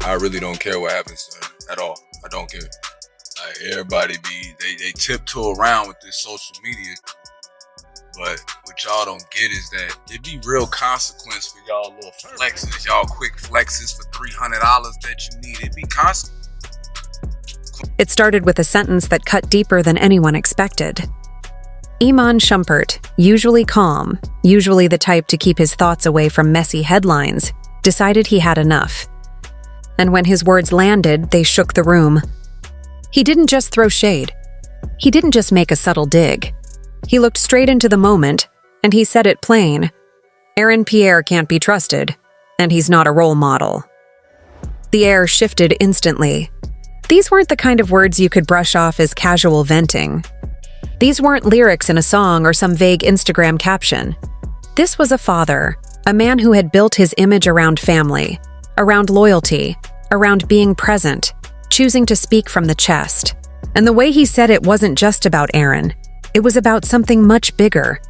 I really don't care what happens to her at all. I don't care. Like, everybody they tiptoe around with this social media, but what y'all don't get is that it be real consequence for y'all little flexes, y'all quick flexes for $300 that you need. It be consequence. It started with a sentence that cut deeper than anyone expected. Iman Shumpert, usually calm, usually the type to keep his thoughts away from messy headlines, decided he had enough. And when his words landed, they shook the room. He didn't just throw shade. He didn't just make a subtle dig. He looked straight into the moment, and he said it plain. Aaron Pierre can't be trusted, and he's not a role model. The air shifted instantly. These weren't the kind of words you could brush off as casual venting. These weren't lyrics in a song or some vague Instagram caption. This was a father, a man who had built his image around family, around loyalty, around being present, choosing to speak from the chest. And the way he said it wasn't just about Aaron. It was about something much bigger.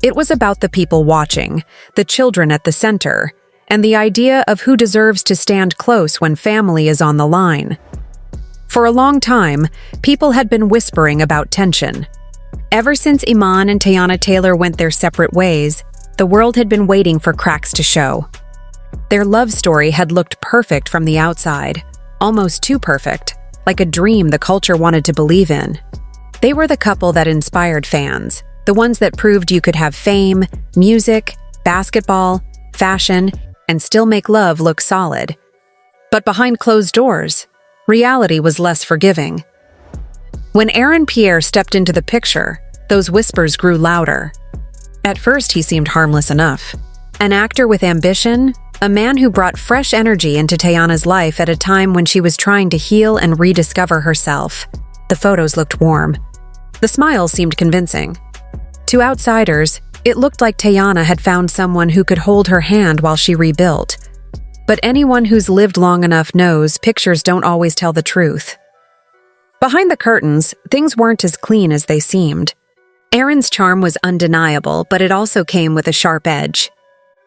It was about the people watching, the children at the center, and the idea of who deserves to stand close when family is on the line. For a long time, people had been whispering about tension. Ever since Iman and Teyana Taylor went their separate ways, the world had been waiting for cracks to show. Their love story had looked perfect from the outside, almost too perfect, like a dream the culture wanted to believe in. They were the couple that inspired fans, the ones that proved you could have fame, music, basketball, fashion, and still make love look solid. But behind closed doors, reality was less forgiving. When Aaron Pierre stepped into the picture, those whispers grew louder. At first, he seemed harmless enough. An actor with ambition, a man who brought fresh energy into Teyana's life at a time when she was trying to heal and rediscover herself. The photos looked warm. The smiles seemed convincing. To outsiders, it looked like Teyana had found someone who could hold her hand while she rebuilt. But anyone who's lived long enough knows pictures don't always tell the truth. Behind the curtains, things weren't as clean as they seemed. Aaron's charm was undeniable, but it also came with a sharp edge.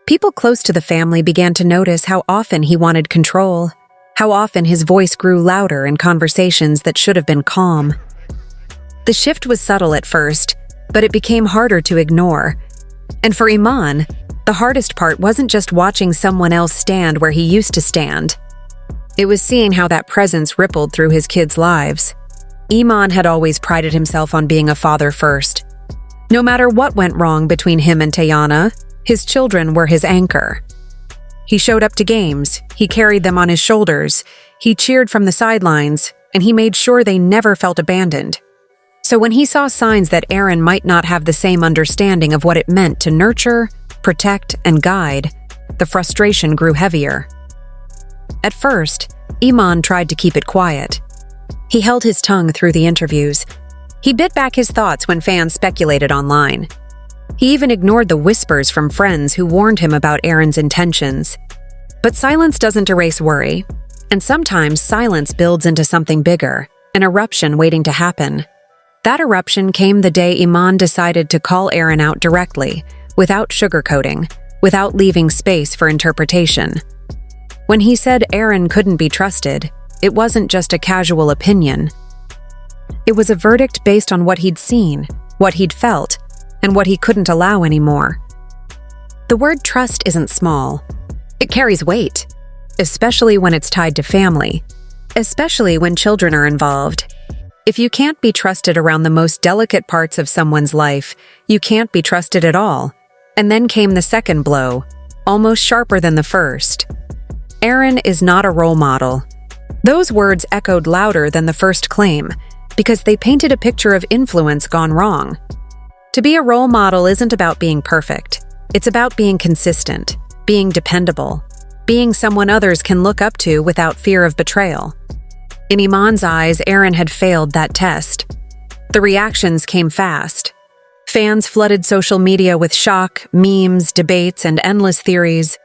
People close to the family began to notice how often he wanted control, how often his voice grew louder in conversations that should have been calm. The shift was subtle at first, but it became harder to ignore. And for Iman, the hardest part wasn't just watching someone else stand where he used to stand. It was seeing how that presence rippled through his kids' lives. Iman had always prided himself on being a father first. No matter what went wrong between him and Teyana, his children were his anchor. He showed up to games, he carried them on his shoulders, he cheered from the sidelines, and he made sure they never felt abandoned. So when he saw signs that Aaron might not have the same understanding of what it meant to nurture, protect, and guide, the frustration grew heavier. At first, Iman tried to keep it quiet. He held his tongue through the interviews. He bit back his thoughts when fans speculated online. He even ignored the whispers from friends who warned him about Aaron's intentions. But silence doesn't erase worry, and sometimes silence builds into something bigger, an eruption waiting to happen. That eruption came the day Iman decided to call Aaron out directly, without sugarcoating, without leaving space for interpretation. When he said Aaron couldn't be trusted, it wasn't just a casual opinion. It was a verdict based on what he'd seen, what he'd felt, and what he couldn't allow anymore. The word trust isn't small. It carries weight, especially when it's tied to family, especially when children are involved. If you can't be trusted around the most delicate parts of someone's life, you can't be trusted at all. And then came the second blow, almost sharper than the first. Aaron is not a role model. Those words echoed louder than the first claim, because they painted a picture of influence gone wrong. To be a role model isn't about being perfect. It's about being consistent, being dependable, being someone others can look up to without fear of betrayal. In Iman's eyes, Aaron had failed that test. The reactions came fast. Fans flooded social media with shock, memes, debates, and endless theories.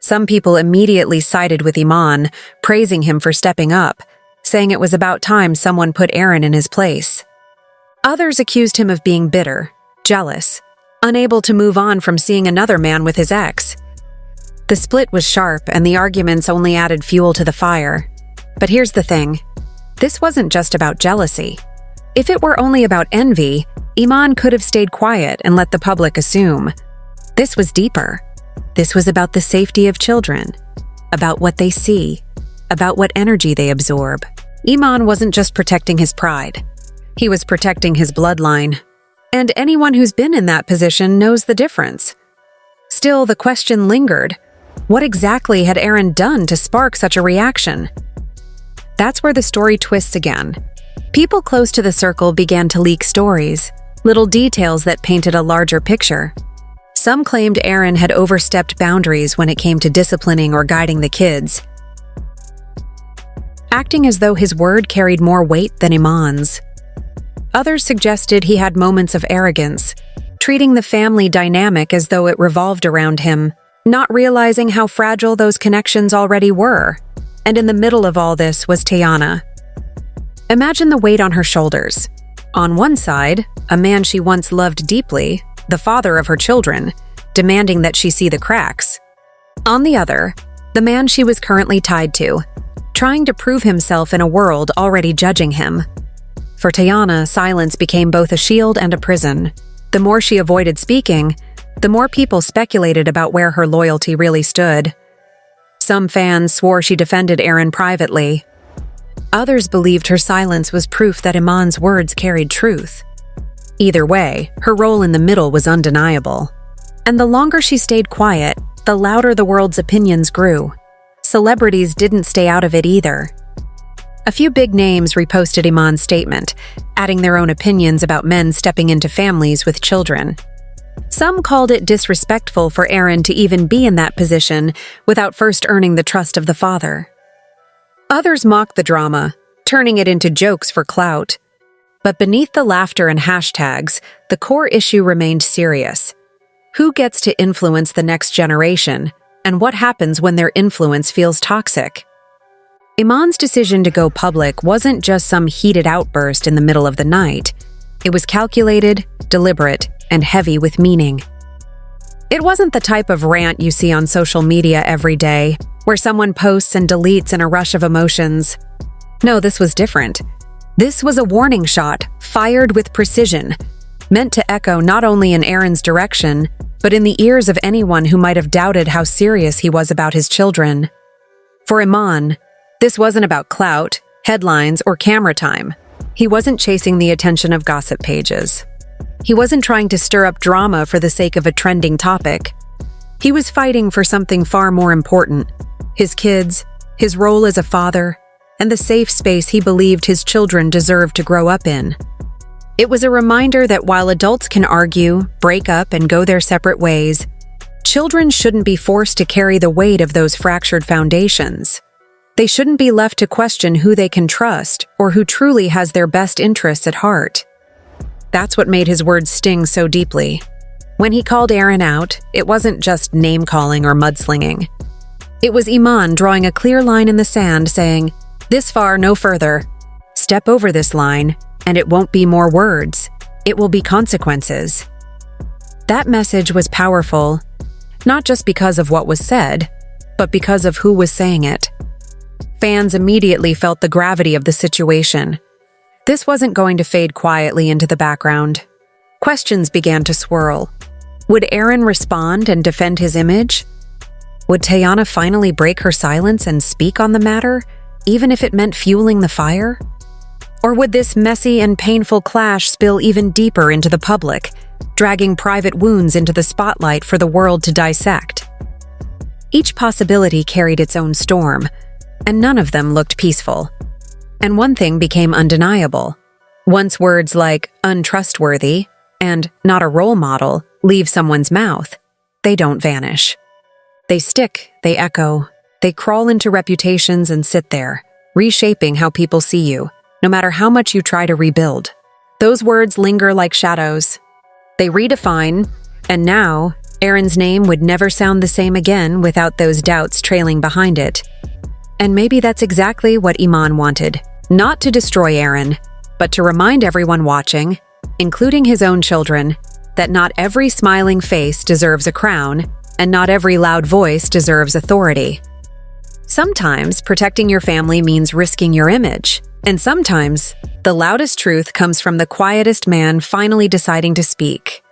Some people immediately sided with Iman, praising him for stepping up, saying it was about time someone put Aaron in his place. Others accused him of being bitter, jealous, unable to move on from seeing another man with his ex. The split was sharp, and the arguments only added fuel to the fire. But here's the thing. This wasn't just about jealousy. If it were only about envy, Iman could have stayed quiet and let the public assume. This was deeper. This was about the safety of children, about what they see, about what energy they absorb. Iman wasn't just protecting his pride. He was protecting his bloodline. And anyone who's been in that position knows the difference. Still, the question lingered. What exactly had Aaron done to spark such a reaction? That's where the story twists again. People close to the circle began to leak stories, little details that painted a larger picture. Some claimed Aaron had overstepped boundaries when it came to disciplining or guiding the kids, acting as though his word carried more weight than Iman's. Others suggested he had moments of arrogance, treating the family dynamic as though it revolved around him, not realizing how fragile those connections already were. And in the middle of all this was Tayana. Imagine the weight on her shoulders. On one side, a man she once loved deeply, the father of her children, demanding that she see the cracks. On the other, the man she was currently tied to, trying to prove himself in a world already judging him. For Tayana, silence became both a shield and a prison. The more she avoided speaking, the more people speculated about where her loyalty really stood. Some fans swore she defended Aaron privately. Others believed her silence was proof that Iman's words carried truth. Either way, her role in the middle was undeniable. And the longer she stayed quiet, the louder the world's opinions grew. Celebrities didn't stay out of it either. A few big names reposted Iman's statement, adding their own opinions about men stepping into families with children. Some called it disrespectful for Aaron to even be in that position without first earning the trust of the father. Others mocked the drama, turning it into jokes for clout. But beneath the laughter and hashtags, the core issue remained serious. Who gets to influence the next generation, and what happens when their influence feels toxic? Iman's decision to go public wasn't just some heated outburst in the middle of the night. It was calculated, deliberate, and heavy with meaning. It wasn't the type of rant you see on social media every day, where someone posts and deletes in a rush of emotions. No, this was different. This was a warning shot, fired with precision, meant to echo not only in Aaron's direction, but in the ears of anyone who might have doubted how serious he was about his children. For Iman, this wasn't about clout, headlines, or camera time. He wasn't chasing the attention of gossip pages. He wasn't trying to stir up drama for the sake of a trending topic. He was fighting for something far more important: his kids, his role as a father, and the safe space he believed his children deserved to grow up in. It was a reminder that while adults can argue, break up, and go their separate ways, children shouldn't be forced to carry the weight of those fractured foundations. They shouldn't be left to question who they can trust or who truly has their best interests at heart. That's what made his words sting so deeply. When he called Aaron out, it wasn't just name-calling or mudslinging. It was Iman drawing a clear line in the sand, saying, "This far, no further. Step over this line, and it won't be more words. It will be consequences." That message was powerful, not just because of what was said, but because of who was saying it. Fans immediately felt the gravity of the situation. This wasn't going to fade quietly into the background. Questions began to swirl. Would Aaron respond and defend his image? Would Tayana finally break her silence and speak on the matter, even if it meant fueling the fire? Or would this messy and painful clash spill even deeper into the public, dragging private wounds into the spotlight for the world to dissect? Each possibility carried its own storm, and none of them looked peaceful. And one thing became undeniable. Once words like untrustworthy and not a role model leave someone's mouth, they don't vanish. They stick, they echo, they crawl into reputations and sit there, reshaping how people see you, no matter how much you try to rebuild. Those words linger like shadows. They redefine, and now, Aaron's name would never sound the same again without those doubts trailing behind it. And maybe that's exactly what Iman wanted. Not to destroy Aaron, but to remind everyone watching, including his own children, that not every smiling face deserves a crown, and not every loud voice deserves authority. Sometimes protecting your family means risking your image, and sometimes the loudest truth comes from the quietest man finally deciding to speak.